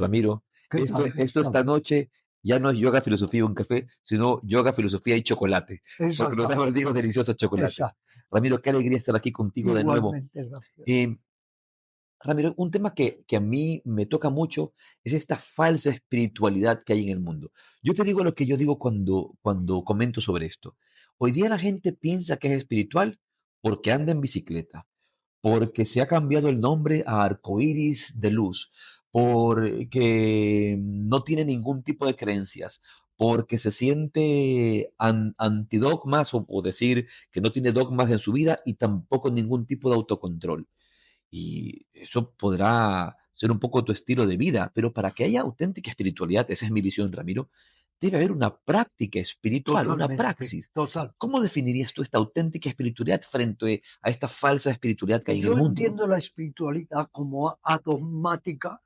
Ramiro, ¿Qué tal, esto esta Gustavo? noche ya no es yoga, filosofía, un café, sino yoga, filosofía y chocolate, porque nos hemos Exactamente, dicho deliciosos chocolates. exacto. Ramiro, qué alegría estar aquí contigo de nuevo. Igualmente, gracias. Eh, Ramiro, un tema que a mí me toca mucho es esta falsa espiritualidad que hay en el mundo. Yo te digo lo que yo digo cuando comento sobre esto. Hoy día la gente piensa que es espiritual porque anda en bicicleta, porque se ha cambiado el nombre a arcoíris de luz, porque no tiene ningún tipo de creencias, porque se siente antidogmas o decir que no tiene dogmas en su vida y tampoco ningún tipo de autocontrol. Y eso podrá ser un poco tu estilo de vida, pero para que haya auténtica espiritualidad, esa es mi visión, Ramiro, debe haber una práctica espiritual, una Totalmente, praxis. total. ¿Cómo definirías tú esta auténtica espiritualidad frente a esta falsa espiritualidad que hay en el Yo mundo? entiendo la espiritualidad como adogmática,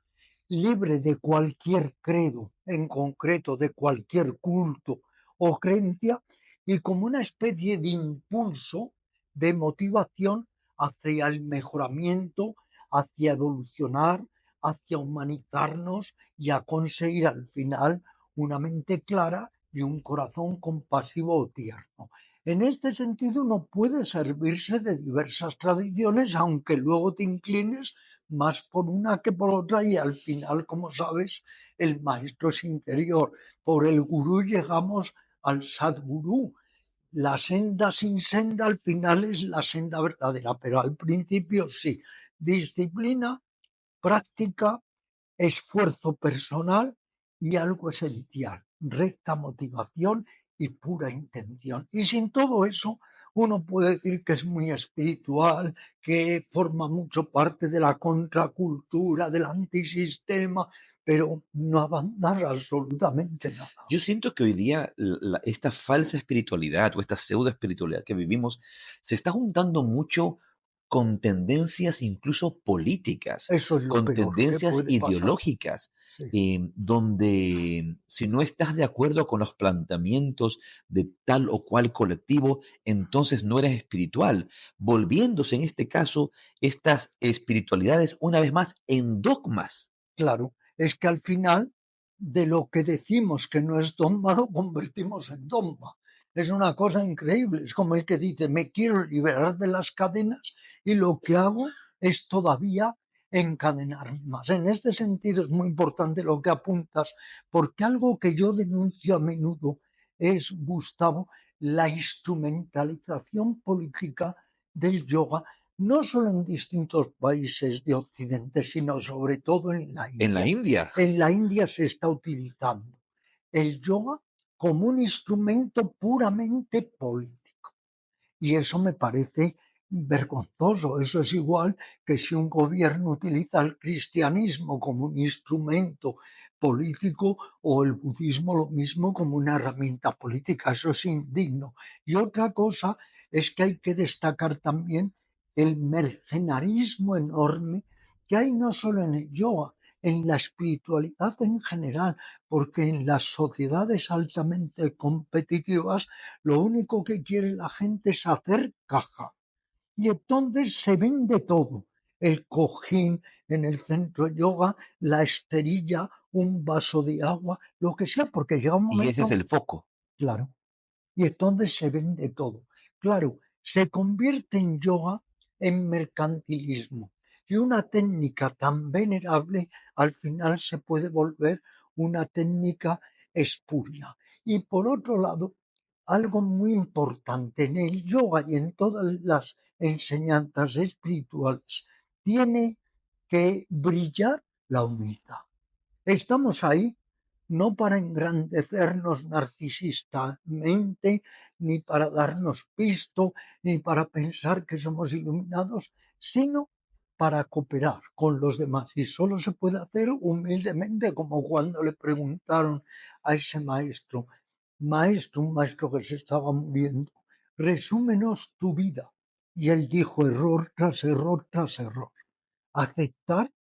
libre de cualquier credo, en concreto de cualquier culto o creencia, y como una especie de impulso de motivación hacia el mejoramiento, hacia evolucionar, hacia humanizarnos y a conseguir al final una mente clara y un corazón compasivo o tierno. En este sentido, uno puede servirse de diversas tradiciones, aunque luego te inclines más por una que por otra, y al final, como sabes, el maestro es interior. Por el gurú llegamos al sadgurú. La senda sin senda al final es la senda verdadera, pero al principio sí. Disciplina, práctica, esfuerzo personal y algo esencial, recta motivación y pura intención. Y sin todo eso, uno puede decir que es muy espiritual, que forma mucho parte de la contracultura, del antisistema, pero no avanzar absolutamente nada. Yo siento que hoy día esta falsa espiritualidad o esta pseudo espiritualidad que vivimos se está juntando mucho con tendencias incluso políticas, Eso es lo con peor que tendencias puede pasar. ideológicas, Sí. donde si no estás de acuerdo con los planteamientos de tal o cual colectivo, entonces no eres espiritual, volviéndose en este caso estas espiritualidades una vez más en dogmas. Claro, es que al final de lo que decimos que no es dogma lo convertimos en dogma. Es una cosa increíble. Es como el que dice, me quiero liberar de las cadenas y lo que hago es todavía encadenarme más. En este sentido es muy importante lo que apuntas, porque algo que yo denuncio a menudo es, Gustavo, la instrumentalización política del yoga no solo en distintos países de Occidente, sino sobre todo en la En la India. India. En la India se está utilizando el yoga como un instrumento puramente político. Y eso me parece vergonzoso. Eso es igual que si un gobierno utiliza el cristianismo como un instrumento político o el budismo lo mismo como una herramienta política. Eso es indigno. Y otra cosa es que hay que destacar también el mercenarismo enorme que hay no solo en el yoga, en la espiritualidad en general, porque en las sociedades altamente competitivas lo único que quiere la gente es hacer caja. Y entonces se vende todo. El cojín en el centro de yoga, la esterilla, un vaso de agua, lo que sea, porque llega un Y ese es momento, el foco. claro, y entonces se vende todo. Claro, se convierte en yoga en mercantilismo. Y una técnica tan venerable al final se puede volver una técnica espuria. Y por otro lado, algo muy importante en el yoga y en todas las enseñanzas espirituales, tiene que brillar la humildad. Estamos ahí no para engrandecernos narcisistamente, ni para darnos pisto, ni para pensar que somos iluminados, sino para cooperar con los demás. Y solo se puede hacer humildemente, como cuando le preguntaron a ese maestro, un maestro que se estaba muriendo, resúmenos tu vida. Y él dijo error tras error tras error. Aceptar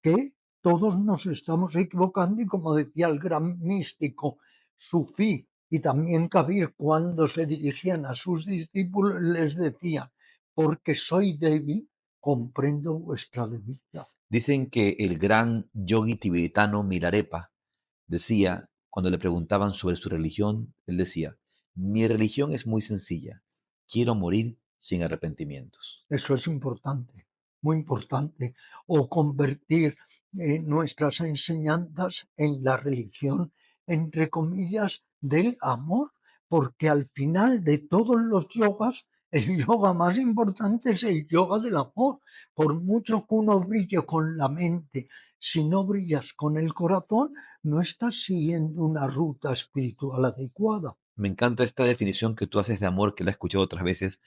que todos nos estamos equivocando y como decía el gran místico sufí y también Kabir cuando se dirigían a sus discípulos les decía, porque soy débil, comprendo vuestra debilidad. Dicen que el gran yogi tibetano Milarepa decía, cuando le preguntaban sobre su religión, él decía, mi religión es muy sencilla, quiero morir sin arrepentimientos. Eso es importante, muy importante. O convertir nuestras enseñanzas en la religión, entre comillas, del amor, porque al final de todos los yogas, el yoga más importante es el yoga del amor. Por mucho que uno brille con la mente, si no brillas con el corazón, no estás siguiendo una ruta espiritual adecuada. Me encanta esta definición que tú haces de amor, que la he escuchado otras veces,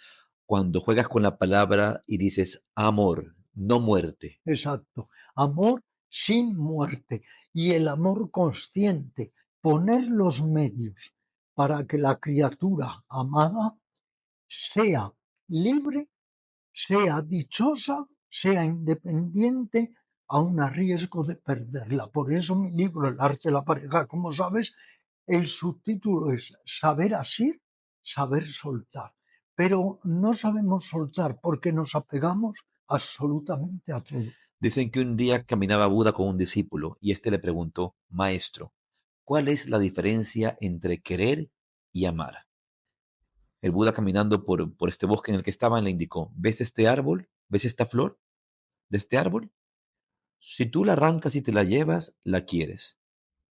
cuando juegas con la palabra y dices amor, no muerte. Exacto. Amor sin muerte y el amor consciente, poner los medios para que la criatura amada sea libre, sea dichosa, sea independiente, aun a riesgo de perderla. Por eso mi libro, El arte de la pareja, como sabes, el subtítulo es Saber asir, saber soltar. Pero no sabemos soltar porque nos apegamos absolutamente a todo. Dicen que un día caminaba Buda con un discípulo y éste le preguntó, Maestro, ¿cuál es la diferencia entre querer y amar? El Buda caminando por este bosque en el que estaban le indicó, ¿ves este árbol? ¿Ves esta flor de este árbol? Si tú la arrancas y te la llevas, la quieres.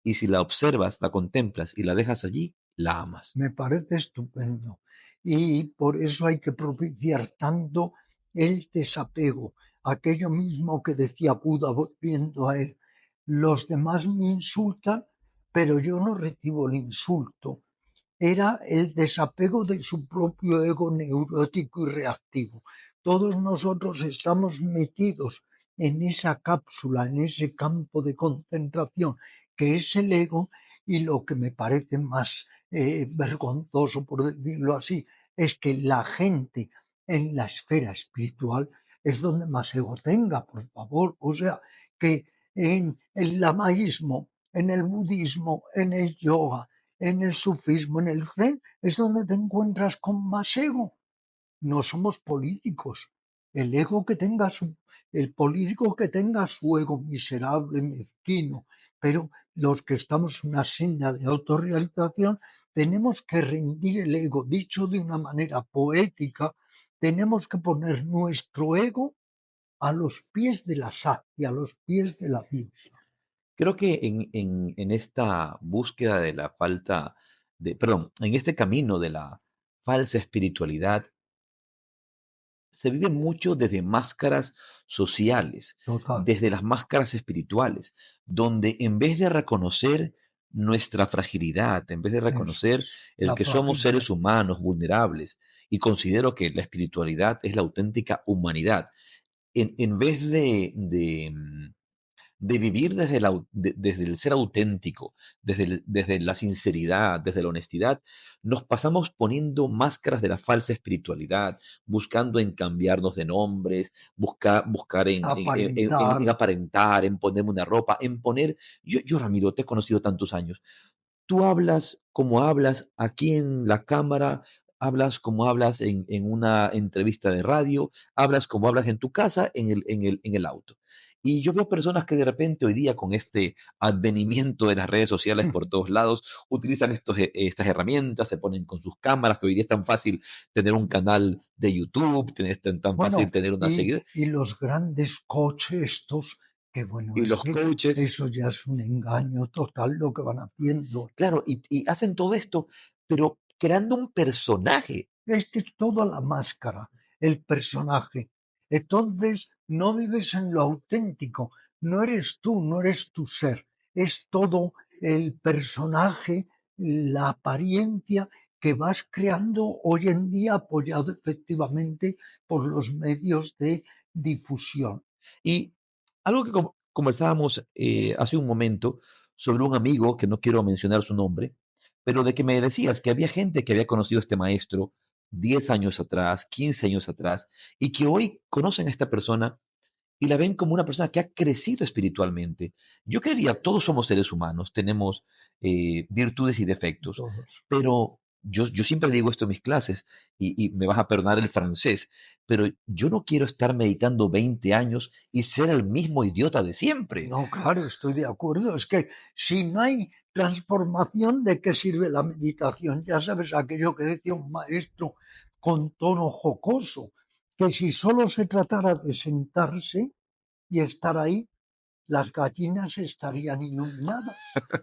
Y si la observas, la contemplas y la dejas allí, la amas. Me parece estupendo. Y por eso hay que propiciar tanto el desapego, aquello mismo que decía Buda volviendo a él. Los demás me insultan, pero yo no recibo el insulto. Era el desapego de su propio ego neurótico y reactivo. Todos nosotros estamos metidos en esa cápsula, en ese campo de concentración que es el ego, y lo que me parece más vergonzoso, por decirlo así, es que la gente en la esfera espiritual es donde más ego tenga, por favor. O sea, que en el lamaísmo, en el budismo, en el yoga, en el sufismo, en el zen, es donde te encuentras con más ego. No somos políticos. El ego que tenga el político que tenga su ego miserable, mezquino, pero los que estamos en una senda de autorrealización tenemos que rendir el ego. Dicho de una manera poética, tenemos que poner nuestro ego a los pies de la Shakti, a los pies de la diosa. Creo que en esta búsqueda de la falta perdón, en este camino de la falsa espiritualidad, se vive mucho desde máscaras sociales, Total. desde las máscaras espirituales, donde en vez de reconocer nuestra fragilidad, en vez de Eso reconocer es. el La que somos fragilidad. seres humanos vulnerables, y considero que la espiritualidad es la auténtica humanidad, en vez de vivir desde el ser auténtico, desde la sinceridad, desde la honestidad, nos pasamos poniendo máscaras de la falsa espiritualidad, buscando en cambiarnos de nombres, buscar Aparentar. en aparentar, en ponerme una ropa, en poner... Yo, Ramiro, te he conocido tantos años. Tú hablas como hablas aquí en la cámara, hablas como hablas en una entrevista de radio, hablas como hablas en tu casa, en el auto. Y yo veo personas que de repente hoy día con este advenimiento de las redes sociales por todos lados, utilizan estas herramientas, se ponen con sus cámaras, que hoy día es tan fácil tener un canal de YouTube, tan fácil Bueno, tener una seguidora, y los grandes coches estos, que bueno, y es los que coaches, eso ya es un engaño total lo que van haciendo. claro, y hacen todo esto, pero creando un personaje. Es que es toda la máscara, el personaje. Entonces no vives en lo auténtico, no eres tú, no eres tu ser, es todo el personaje, la apariencia que vas creando hoy en día apoyado efectivamente por los medios de difusión. Y algo que conversábamos hace un momento sobre un amigo, que no quiero mencionar su nombre, pero de que me decías que había gente que había conocido a este maestro 10 años atrás, 15 años atrás, y que hoy conocen a esta persona y la ven como una persona que ha crecido espiritualmente. Yo creería, todos somos seres humanos, tenemos virtudes y defectos, Todos. pero yo siempre digo esto en mis clases y me vas a perdonar el francés, pero yo no quiero estar meditando 20 años y ser el mismo idiota de siempre. No, claro, estoy de acuerdo. Es que si no hay transformación, ¿de qué sirve la meditación? Ya sabes aquello que decía un maestro con tono jocoso, que si solo se tratara de sentarse y estar ahí, las gallinas estarían iluminadas,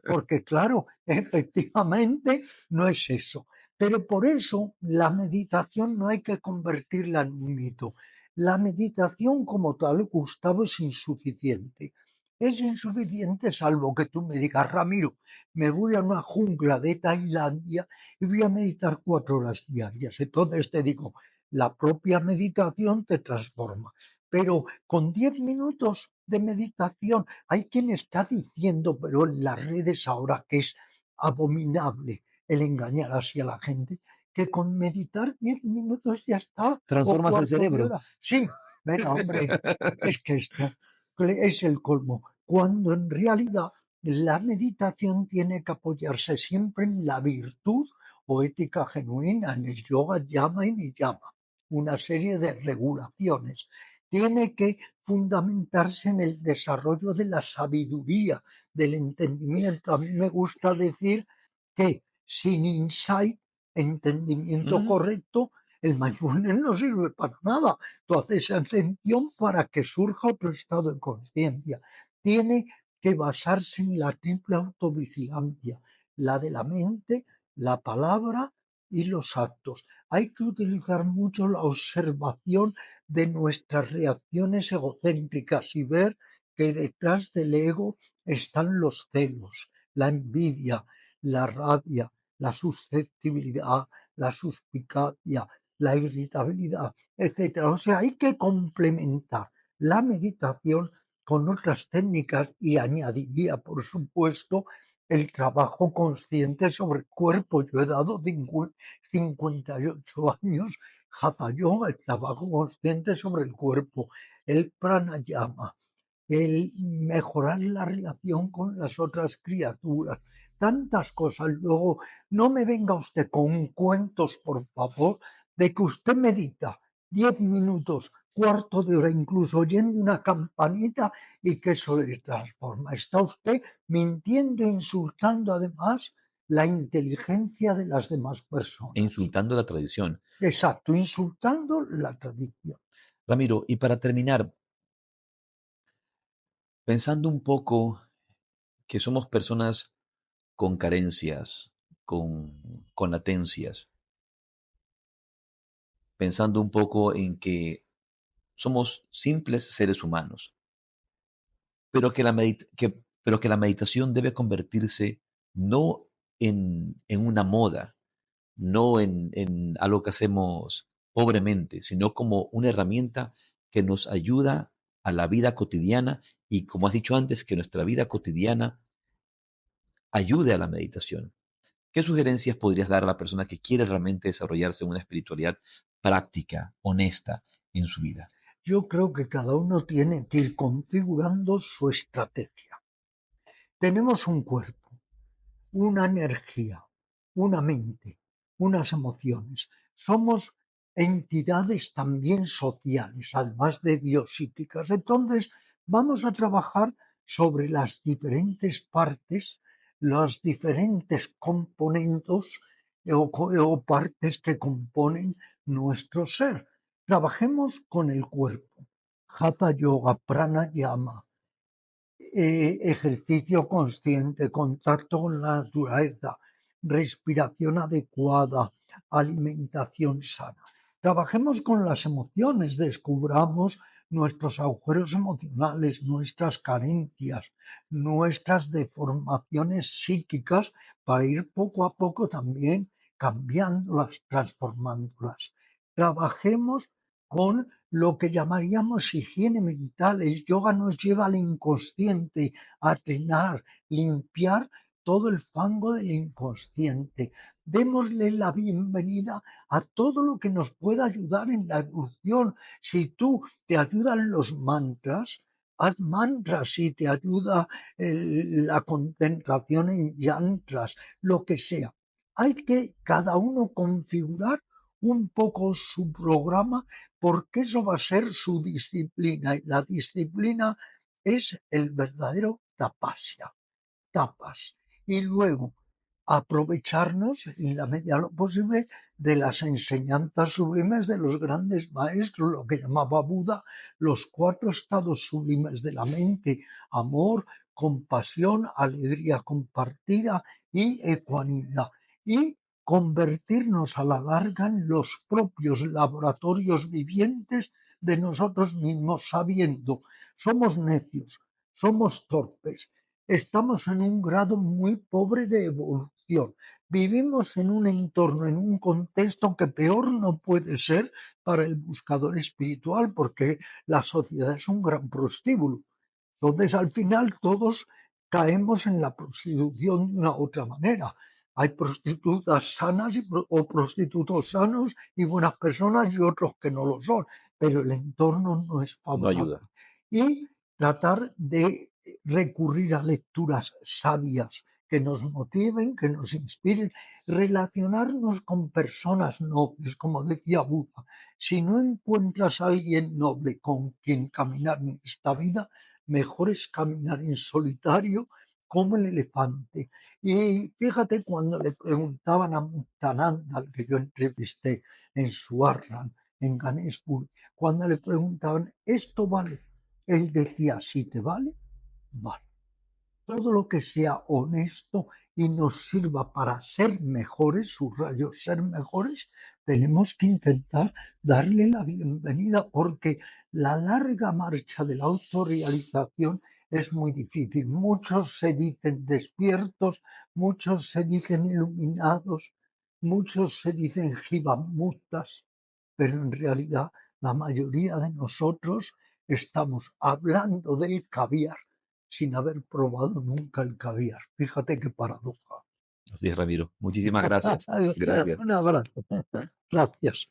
porque claro, efectivamente no es eso. Pero por eso la meditación no hay que convertirla en un mito. La meditación como tal, Gustavo, es insuficiente. Es insuficiente salvo que tú me digas, Ramiro, me voy a una jungla de Tailandia y voy a meditar 4 horas diarias. Entonces te digo, la propia meditación te transforma. Pero con 10 minutos de meditación, hay quien está diciendo, pero en las redes ahora que es abominable el engañar así a la gente, que con meditar 10 minutos ya está, o Transformas el cuarto de cerebro. hora. Sí, venga, hombre, es que esto es el colmo, cuando en realidad la meditación tiene que apoyarse siempre en la virtud o ética genuina, en el yoga, llama y niyama, una serie de regulaciones. Tiene que fundamentarse en el desarrollo de la sabiduría, del entendimiento. A mí me gusta decir que sin insight, entendimiento Mm. correcto, el mindfulness no sirve para nada. Tú haces atención para que surja otro estado de conciencia. Tiene que basarse en la triple autovigilancia, la de la mente, la palabra y los actos. Hay que utilizar mucho la observación de nuestras reacciones egocéntricas y ver que detrás del ego están los celos, la envidia, la rabia, la susceptibilidad, la suspicacia, la irritabilidad, etcétera. O sea, hay que complementar la meditación con otras técnicas y añadiría, por supuesto, el trabajo consciente sobre el cuerpo. Yo he dado 58 años Hatha Yoga, el trabajo consciente sobre el cuerpo, el pranayama, el mejorar la relación con las otras criaturas, tantas cosas. Luego, no me venga usted con cuentos, por favor, de que usted medita 10 minutos, cuarto de hora, incluso oyendo una campanita y que eso le transforma. Está usted mintiendo e insultando además la inteligencia de las demás E personas. insultando la tradición. Exacto, insultando la tradición. Ramiro, y para terminar, pensando un poco que somos personas con carencias, con latencias, pensando un poco en que somos simples seres humanos, pero que la meditación debe convertirse no en una moda, no en algo que hacemos pobremente, sino como una herramienta que nos ayuda a la vida cotidiana y, como has dicho antes, que nuestra vida cotidiana ayude a la meditación. ¿Qué sugerencias podrías dar a la persona que quiere realmente desarrollarse en una espiritualidad práctica, honesta en su vida? Yo creo que cada uno tiene que ir configurando su estrategia. Tenemos un cuerpo, una energía, una mente, unas emociones. Somos entidades también sociales, además de biopsíquicas. Entonces, vamos a trabajar sobre las diferentes partes, los diferentes componentes o partes que componen nuestro ser. Trabajemos con el cuerpo. Hatha Yoga, Pranayama, ejercicio consciente, contacto con la naturaleza, respiración adecuada, alimentación sana. Trabajemos con las emociones, descubramos nuestros agujeros emocionales, nuestras carencias, nuestras deformaciones psíquicas para ir poco a poco también cambiándolas, transformándolas. Trabajemos con lo que llamaríamos higiene mental. El yoga nos lleva al inconsciente, a drenar, limpiar todo el fango del inconsciente. Démosle la bienvenida a todo lo que nos pueda ayudar en la evolución. Si tú te ayudan los mantras, haz mantras. Si te ayuda la concentración en yantras, lo que sea. Hay que cada uno configurar un poco su programa porque eso va a ser su disciplina y la disciplina es el verdadero tapas. Y luego aprovecharnos en la medida de lo posible de las enseñanzas sublimes de los grandes maestros, lo que llamaba Buda los 4 estados sublimes de la mente: amor, compasión, alegría compartida y ecuanimidad. Y convertirnos a la larga en los propios laboratorios vivientes de nosotros mismos, sabiendo, somos necios, somos torpes, estamos en un grado muy pobre de evolución. Vivimos en un entorno, en un contexto que peor no puede ser para el buscador espiritual, porque la sociedad es un gran prostíbulo. Entonces, al final, todos caemos en la prostitución de una otra manera. Hay prostitutas sanas o prostitutos sanos y buenas personas y otros que no lo son, pero el entorno no es No favorable. ayuda. Y tratar de recurrir a lecturas sabias que nos motiven, que nos inspiren, relacionarnos con personas nobles, como decía Buda. Si no encuentras a alguien noble con quien caminar en esta vida, mejor es caminar en solitario como el elefante. Y fíjate cuando le preguntaban a Muktananda, al que yo entrevisté en Swaran, en Ganeshpur, cuando le preguntaban, ¿esto vale? Él decía, si te vale, vale. Todo lo que sea honesto y nos sirva para ser mejores, subrayo, ser mejores, tenemos que intentar darle la bienvenida porque la larga marcha de la autorrealización es muy difícil. Muchos se dicen despiertos, muchos se dicen iluminados, muchos se dicen jivamuktas, pero en realidad la mayoría de nosotros estamos hablando del caviar sin haber probado nunca el caviar. Fíjate qué paradoja. Así es, Ramiro. Muchísimas gracias. Gracias. Un abrazo. Gracias.